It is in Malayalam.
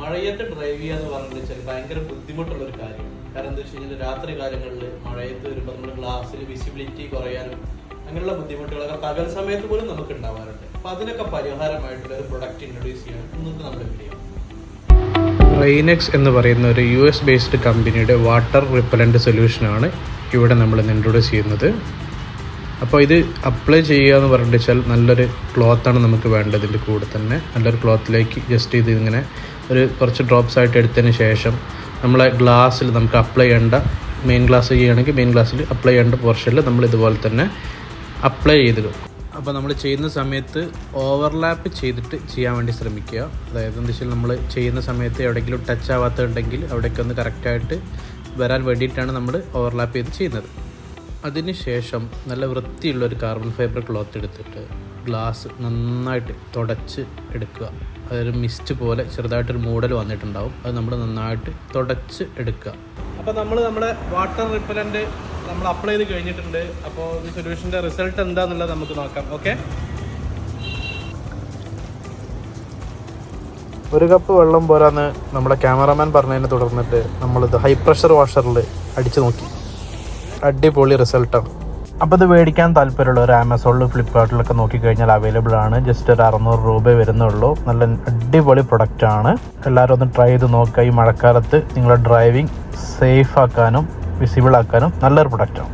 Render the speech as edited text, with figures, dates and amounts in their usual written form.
മഴയത്ത് ഡ്രൈവ് ചെയ്യാന്ന് പറഞ്ഞാൽ ഭയങ്കര ബുദ്ധിമുട്ടുള്ളൊരു കാര്യമാണ്. കാരണം എന്താ വെച്ച് കഴിഞ്ഞാൽ രാത്രി കാലങ്ങളിൽ മഴയത്ത് വരുമ്പോൾ നമ്മുടെ ഗ്ലാസ്സിൽ വിസിബിലിറ്റി കുറയാനും അങ്ങനെയുള്ള ബുദ്ധിമുട്ടുകളൊക്കെ പകൽ സമയത്ത് പോലും നമുക്ക് ഉണ്ടാവാറുണ്ട്. അപ്പോൾ അതിനൊക്കെ പരിഹാരമായിട്ടുള്ള ഒരു പ്രൊഡക്റ്റ് ഇൻട്രൊഡ്യൂസ് ചെയ്യാൻ ഇന്നത്തെ നമ്മുടെ വീഡിയോ. റെയിനെക്സ് എന്ന് പറയുന്ന ഒരു US ബേസ്ഡ് കമ്പനിയുടെ വാട്ടർ റിപ്പലൻ്റ് സൊല്യൂഷനാണ് ഇവിടെ നമ്മൾ ഇൻട്രൊഡ്യൂസ് ചെയ്യുന്നത്. അപ്പോൾ ഇത് അപ്ലൈ ചെയ്യുക എന്ന് പറഞ്ഞിട്ട് വെച്ചാൽ നല്ലൊരു ക്ലോത്താണ് നമുക്ക് വേണ്ടത്. ഇതിൻ്റെ കൂടെ തന്നെ നല്ലൊരു ക്ലോത്തിലേക്ക് ജസ്റ്റ് ഇതിങ്ങനെ ഒരു കുറച്ച് ഡ്രോപ്സ് ആയിട്ട് എടുത്തതിന് ശേഷം നമ്മളെ ഗ്ലാസ്സിൽ നമുക്ക് അപ്ലൈ ചെയ്യേണ്ട, മെയിൻ ഗ്ലാസ് ചെയ്യുകയാണെങ്കിൽ മെയിൻ ഗ്ലാസ്സിൽ അപ്ലൈ ചെയ്യേണ്ട പോർഷനിൽ നമ്മൾ ഇതുപോലെ തന്നെ അപ്ലൈ ചെയ്തിടും. അപ്പോൾ നമ്മൾ ചെയ്യുന്ന സമയത്ത് ഓവർലാപ്പ് ചെയ്തിട്ട് ചെയ്യാൻ വേണ്ടി ശ്രമിക്കുക. അതായത് എന്താ വെച്ചാൽ നമ്മൾ ചെയ്യുന്ന സമയത്ത് എവിടെയെങ്കിലും ടച്ച് ആവാത്തുണ്ടെങ്കിൽ അവിടേക്ക് ഒന്ന് കറക്റ്റായിട്ട് വരാൻ വേണ്ടിയിട്ടാണ് നമ്മൾ ഓവർലാപ്പ് ചെയ്ത് ചെയ്യുന്നത്. അതിന് ശേഷം നല്ല വൃത്തിയുള്ളൊരു കാർബൺ ഫൈബർ ക്ലോത്ത് എടുത്തിട്ട് ഗ്ലാസ് നന്നായിട്ട് തുടച്ച് എടുക്കുക. അതൊരു മിസ്റ്റ് പോലെ ചെറുതായിട്ടൊരു മൂടൽ വന്നിട്ടുണ്ടാവും, അത് നമ്മൾ നന്നായിട്ട് തുടച്ച് എടുക്കുക. അപ്പോൾ നമ്മുടെ വാട്ടർ റിപ്പലൻ്റ് നമ്മൾ അപ്ലൈ ചെയ്ത് കഴിഞ്ഞിട്ടുണ്ട്. അപ്പോൾ ഈ സൊല്യൂഷൻ്റെ റിസൾട്ട് എന്താണെന്നുള്ളത് നമുക്ക് നോക്കാം. ഓക്കെ, ഒരു കപ്പ് വെള്ളം പോരാന്ന് നമ്മുടെ ക്യാമറാമാൻ പറഞ്ഞതിനെ തുടർന്നിട്ട് നമ്മളിത് ഹൈ പ്രഷർ വാഷറിൽ അടിച്ചു നോക്കി. അടിപൊളി റിസൾട്ടാണ്. അപ്പോൾ ഇത് മേടിക്കാൻ താല്പര്യമുള്ളവർ ആമസോണിലും ഫ്ലിപ്കാർട്ടിലൊക്കെ നോക്കിക്കഴിഞ്ഞാൽ അവൈലബിൾ ആണ്. ജസ്റ്റ് ഒരു 600 രൂപ വരുന്നുള്ളൂ. നല്ല അടിപൊളി പ്രൊഡക്റ്റാണ്. എല്ലാവരും ഒന്ന് ട്രൈ ചെയ്ത് നോക്കുക. ഈ മഴക്കാലത്ത് നിങ്ങളുടെ ഡ്രൈവിംഗ് സേഫ് ആക്കാനും വിസിബിൾ ആക്കാനും നല്ലൊരു പ്രൊഡക്റ്റാണ്.